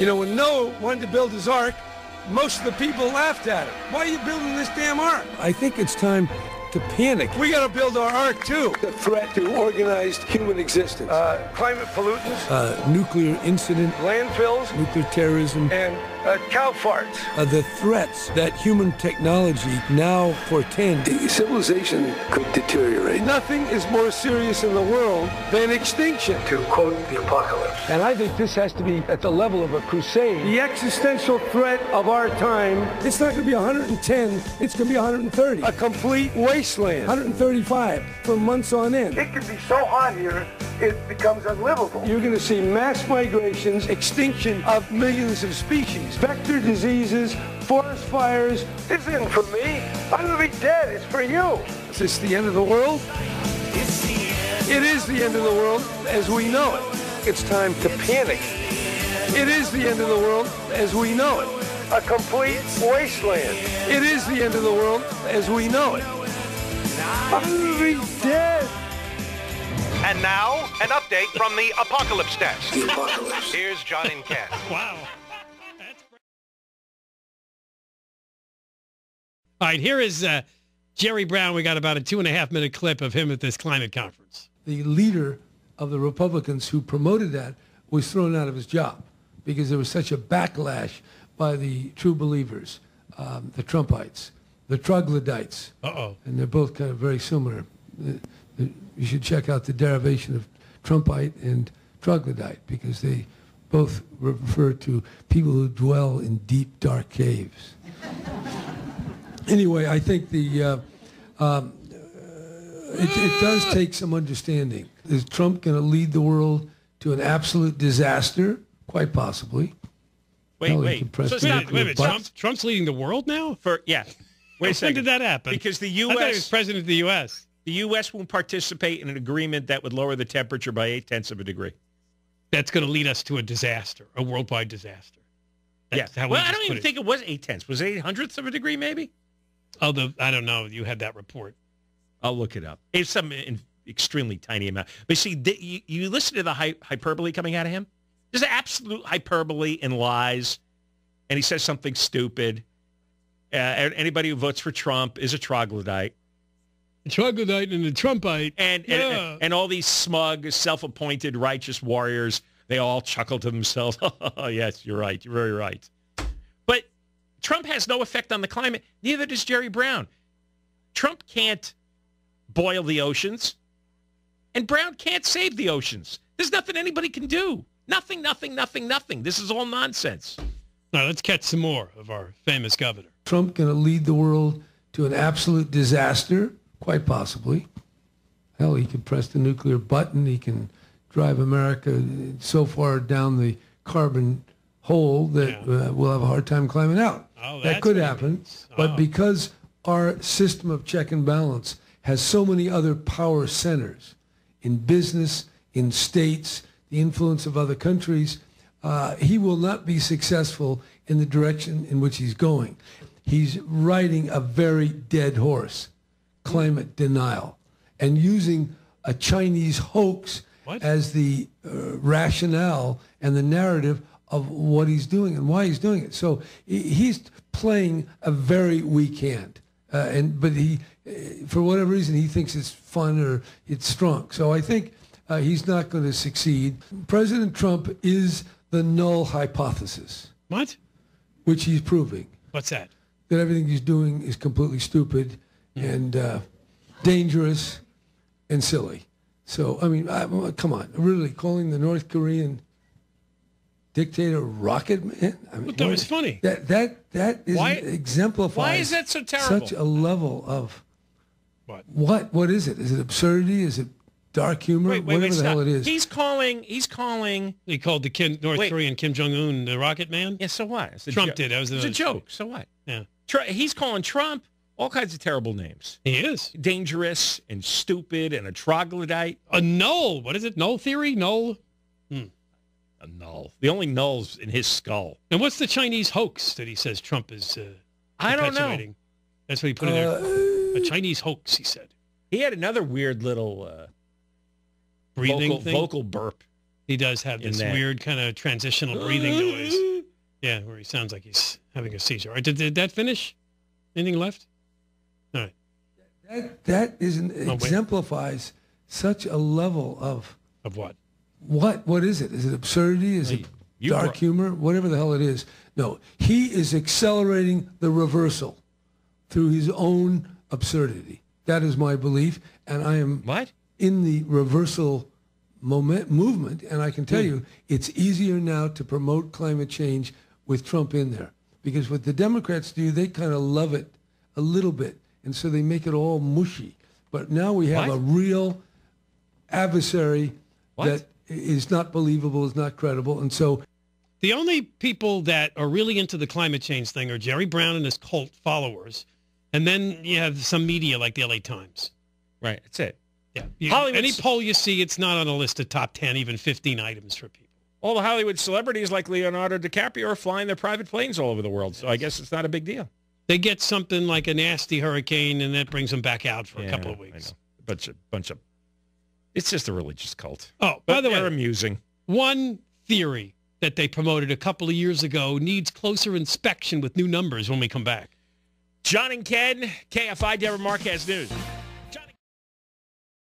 You know, when Noah wanted to build his ark, most of the people laughed at him. Why are you building this damn ark? I think it's time to panic. We got to build our ark, too. The threat to organized human existence. Climate pollutants. Nuclear incident. Landfills. Nuclear terrorism. And cow farts. The threats that human technology now portend. Civilization could deteriorate. Nothing is more serious in the world than extinction. To quote the apocalypse. And I think this has to be at the level of a crusade. The existential threat of our time, it's not going to be 110, it's going to be 130. A complete wasteland. 135 for months on end. It could be so hot here, it becomes unlivable. You're going to see mass migrations, extinction of millions of species, vector diseases, forest fires. This isn't for me. I'm going to be dead. It's for you. Is this the end of the world? It is the end of the world as we know it. It's time to panic. It is the end of the world as we know it. A complete wasteland. It is the end of the world as we know it. I'm going to be dead. And now, an update from the Apocalypse Desk. The apocalypse. Here's John and Ken. Wow. All right, here is Jerry Brown. We got about a 2.5-minute clip of him at this climate conference. The leader of the Republicans who promoted that was thrown out of his job because there was such a backlash by the true believers, the Trumpites, the troglodytes. Uh-oh. And they're both kind of very similar. You should check out the derivation of Trumpite and troglodyte because they both refer to people who dwell in deep, dark caves. Anyway, I think it does take some understanding. Is Trump going to lead the world to an absolute disaster? Quite possibly. Wait. So wait a minute. Trump's leading the world now? Wait a When second. did that happen? Because the I thought he was president of the U.S. The U.S. won't participate in an agreement that would lower the temperature by 0.8 of a degree. That's going to lead us to a disaster, a worldwide disaster. That's how Well, I don't even think it was 0.8. Was it 0.8 of a degree, maybe? I don't know. You had that report. I'll look it up. It's some extremely tiny amount. But see, you listen to the hyperbole coming out of him. There's absolute hyperbole and lies, and he says something stupid. Anybody who votes for Trump is a troglodyte. A troglodyte and a Trumpite. And all these smug, self-appointed righteous warriors, they all chuckle to themselves. Oh, yes, you're right. You're very right. But Trump has no effect on the climate. Neither does Jerry Brown. Trump can't boil the oceans, and Brown can't save the oceans. There's nothing anybody can do. Nothing. This is all nonsense. Now, let's catch some more of our famous governor. Trump going to lead the world to an absolute disaster? Quite possibly. Hell, he can press the nuclear button. He can drive America so far down the carbon hole that we'll have a hard time climbing out. Oh, that could happen. But because our system of check and balance has so many other power centers in business, in states, the influence of other countries, he will not be successful in the direction in which he's going. He's riding a very dead horse, climate denial, and using a Chinese hoax as the rationale and the narrative of what he's doing and why he's doing it. So he's playing a very weak hand, but he, for whatever reason, he thinks it's fun or it's strong. So I think he's not going to succeed. President Trump is the null hypothesis. What? Which he's proving. What's that? That everything he's doing is completely stupid and dangerous and silly. So, I mean, come on. Really, calling the North Korean dictator Rocket Man? I mean, that was funny. That exemplifies why is that so terrible? Such a level of... What? What is it? Is it absurdity? Is it dark humor? Whatever the hell it is. He's calling... He called the North Korean Kim Jong-un the Rocket Man? Yeah, so what? Trump did. That was a joke. So what? Yeah. He's calling Trump all kinds of terrible names. He is. Dangerous and stupid and a troglodyte. A null. What is it? Null theory? Null? A null. The only null's in his skull. And what's the Chinese hoax that he says Trump is I don't know. That's what he put in there. A Chinese hoax, he said. He had another weird little breathing vocal burp. He does have this weird kind of transitional breathing noise. Yeah, where he sounds like he's having a seizure. All right, did that finish? Anything left? All right. That wait. exemplifies such a level of what? What is it? Is it absurdity? Is it dark humor? Whatever the hell it is. No, he is accelerating the reversal through his own absurdity. That is my belief, and I am in the reversal movement, and I can tell you it's easier now to promote climate change with Trump in there, because what the Democrats do, they kind of love it a little bit, and so they make it all mushy. But now we have a real adversary that is not believable, is not credible, and so the only people that are really into the climate change thing are Jerry Brown and his cult followers, and then you have some media like the LA Times. Right, that's it. Yeah. Any poll you see, it's not on a list of top 10, even 15 items for people. All the Hollywood celebrities like Leonardo DiCaprio are flying their private planes all over the world, so I guess it's not a big deal. They get something like a nasty hurricane, and that brings them back out for a couple of weeks. I know. Bunch of. It's just a religious cult. Oh, by the way, they're amusing. One theory that they promoted a couple of years ago needs closer inspection with new numbers when we come back. John and Ken, KFI, Deborah Marquez News.